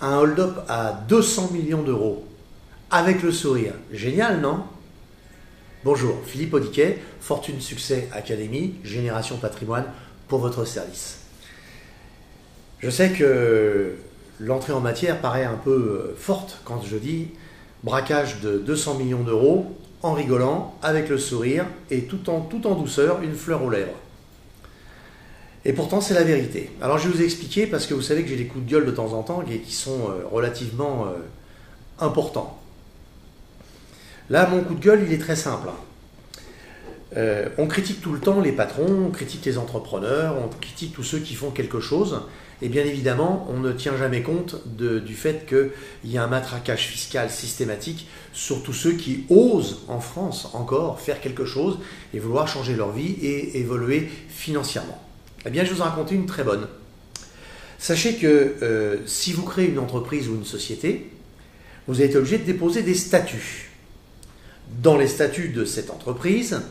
un hold-up à 200 millions d'euros, avec le sourire. Génial, non? Bonjour, Philippe Audiquet, Fortune Succès Academy, Génération Patrimoine, pour votre service. Je sais que l'entrée en matière paraît un peu forte quand je dis braquage de 200 millions d'euros, en rigolant, avec le sourire, et tout en douceur, une fleur aux lèvres. Et pourtant, c'est la vérité. Alors, je vais vous expliquer, parce que vous savez que j'ai des coups de gueule de temps en temps, et qui sont relativement importants. Là, mon coup de gueule, il est très simple. On critique tout le temps les patrons, on critique les entrepreneurs, on critique tous ceux qui font quelque chose. Et bien évidemment, on ne tient jamais compte du fait qu'il y a un matraquage fiscal systématique sur tous ceux qui osent, en France encore, faire quelque chose et vouloir changer leur vie et évoluer financièrement. Eh bien, je vais vous en raconter une très bonne. Sachez que si vous créez une entreprise ou une société, vous êtes obligé de déposer des statuts. Dans les statuts de cette entreprise,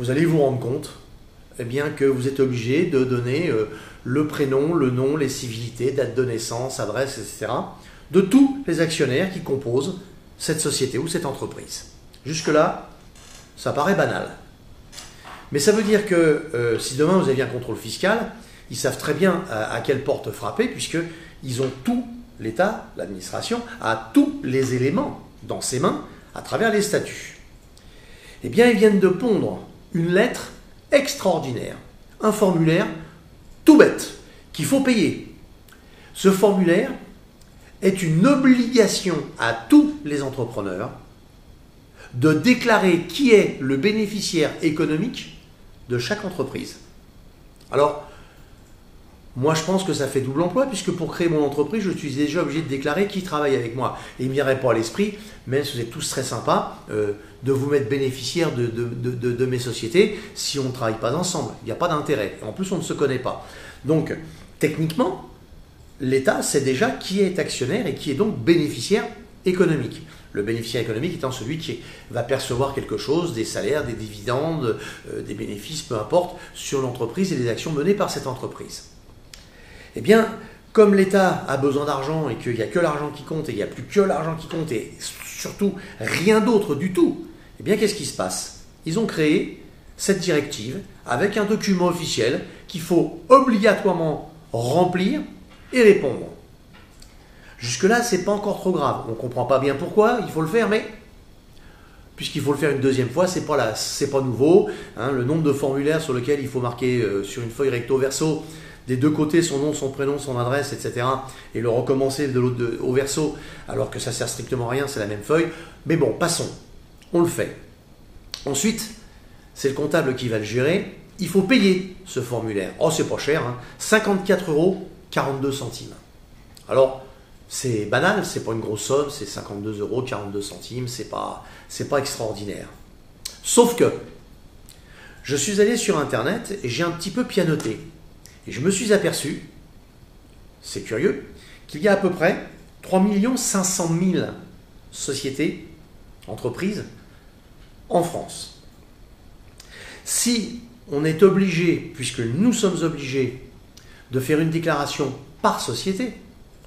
vous allez vous rendre compte eh bien, que vous êtes obligé de donner le prénom, le nom, les civilités, date de naissance, adresse, etc. de tous les actionnaires qui composent cette société ou cette entreprise. Jusque-là, ça paraît banal. Mais ça veut dire que si demain vous aviez un contrôle fiscal, ils savent très bien à quelle porte frapper, puisqu'ils ont tout, l'État, l'administration, a tous les éléments dans ses mains à travers les statuts. Eh bien, ils viennent de pondre une lettre extraordinaire, un formulaire tout bête qu'il faut payer. Ce formulaire est une obligation à tous les entrepreneurs de déclarer qui est le bénéficiaire économique de chaque entreprise. Alors, moi je pense que ça fait double emploi, puisque pour créer mon entreprise, je suis déjà obligé de déclarer qui travaille avec moi. Et il ne m'irait pas à l'esprit, même si vous êtes tous très sympas, de vous mettre bénéficiaire de mes sociétés si on ne travaille pas ensemble. Il n'y a pas d'intérêt. En plus, on ne se connaît pas. Donc, techniquement, l'État sait déjà qui est actionnaire et qui est donc bénéficiaire économique. Le bénéficiaire économique étant celui qui va percevoir quelque chose, des salaires, des dividendes, des bénéfices, peu importe, sur l'entreprise et les actions menées par cette entreprise. Eh bien, comme l'État a besoin d'argent et qu'il n'y a que l'argent qui compte et il n'y a plus que l'argent qui compte et surtout rien d'autre du tout, eh bien, qu'est-ce qui se passe? Ils ont créé cette directive avec un document officiel qu'il faut obligatoirement remplir et répondre. Jusque-là, ce n'est pas encore trop grave. On ne comprend pas bien pourquoi, il faut le faire, mais puisqu'il faut le faire une deuxième fois, c'est pas nouveau. Hein, le nombre de formulaires sur lesquels il faut marquer sur une feuille recto verso, des deux côtés, son nom, son prénom, son adresse, etc. et le recommencer au verso, alors que ça ne sert strictement à rien, c'est la même feuille. Mais bon, passons. On le fait. Ensuite, c'est le comptable qui va le gérer. Il faut payer ce formulaire. Oh, c'est pas cher, hein, 54,42 €. Alors, c'est banal, c'est pas une grosse somme, c'est 52,42 €, c'est pas extraordinaire. Sauf que, je suis allé sur Internet et j'ai un petit peu pianoté. Et je me suis aperçu, c'est curieux, qu'il y a à peu près 3 500 000 sociétés, entreprises, en France. Si on est obligé, puisque nous sommes obligés, de faire une déclaration par société,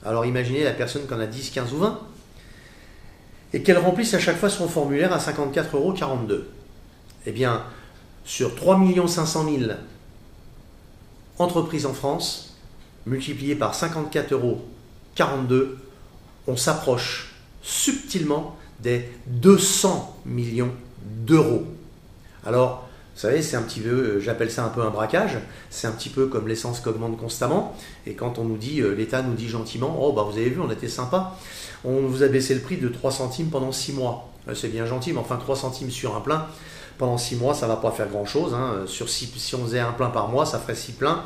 alors imaginez la personne qui en a 10, 15 ou 20, et qu'elle remplisse à chaque fois son formulaire à 54,42 €. Eh bien, sur 3 500 000 entreprises en France, multiplié par 54,42 €, on s'approche subtilement des 200 millions d'euros. Alors, vous savez, c'est un petit peu, j'appelle ça un peu un braquage, c'est un petit peu comme l'essence qui augmente constamment, et quand on nous dit, l'État nous dit gentiment, oh bah vous avez vu, on était sympa, on vous a baissé le prix de 3 centimes pendant 6 mois. C'est bien gentil, mais enfin 3 centimes sur un plein, pendant 6 mois, ça ne va pas faire grand-chose. Hein. Si on faisait un plein par mois, ça ferait 6 pleins.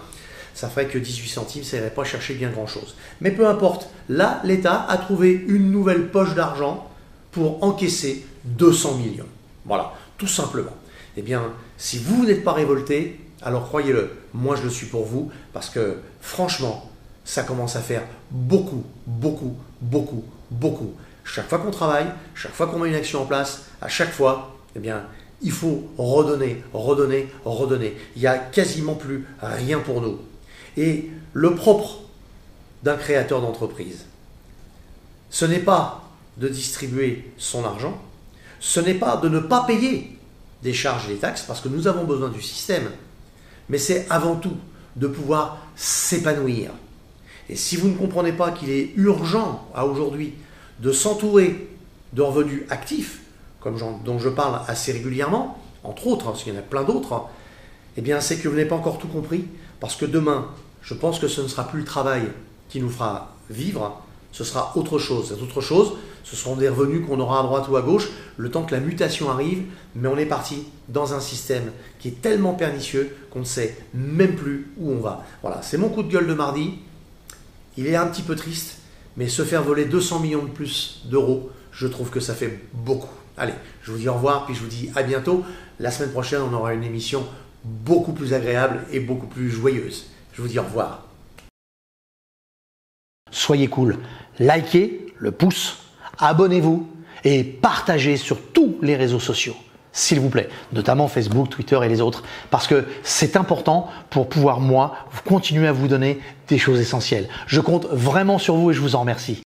Ça ferait que 18 centimes, ça n'irait pas chercher bien grand-chose. Mais peu importe, là, l'État a trouvé une nouvelle poche d'argent pour encaisser 200 millions. Voilà, tout simplement. Eh bien, si vous n'êtes pas révolté, alors croyez-le, moi je le suis pour vous, parce que franchement, ça commence à faire beaucoup. Chaque fois qu'on travaille, chaque fois qu'on met une action en place, à chaque fois, eh bien, il faut redonner. Il n'y a quasiment plus rien pour nous. Et le propre d'un créateur d'entreprise, ce n'est pas de distribuer son argent, ce n'est pas de ne pas payer des charges et des taxes, parce que nous avons besoin du système, mais c'est avant tout de pouvoir s'épanouir. Et si vous ne comprenez pas qu'il est urgent à aujourd'hui de s'entourer de revenus actifs, dont je parle assez régulièrement, entre autres, parce qu'il y en a plein d'autres, eh bien c'est que vous n'avez pas encore tout compris, parce que demain, je pense que ce ne sera plus le travail qui nous fera vivre, ce sera autre chose. Cette autre chose, ce seront des revenus qu'on aura à droite ou à gauche, le temps que la mutation arrive, mais on est parti dans un système qui est tellement pernicieux qu'on ne sait même plus où on va. Voilà, c'est mon coup de gueule de mardi. Il est un petit peu triste, mais se faire voler 200 millions de plus d'euros, je trouve que ça fait beaucoup. Allez, je vous dis au revoir, puis je vous dis à bientôt. La semaine prochaine, on aura une émission beaucoup plus agréable et beaucoup plus joyeuse. Je vous dis au revoir. Soyez cool, likez le pouce, abonnez-vous et partagez sur tous les réseaux sociaux, s'il vous plaît, notamment Facebook, Twitter et les autres, parce que c'est important pour pouvoir, moi, continuer à vous donner des choses essentielles. Je compte vraiment sur vous et je vous en remercie.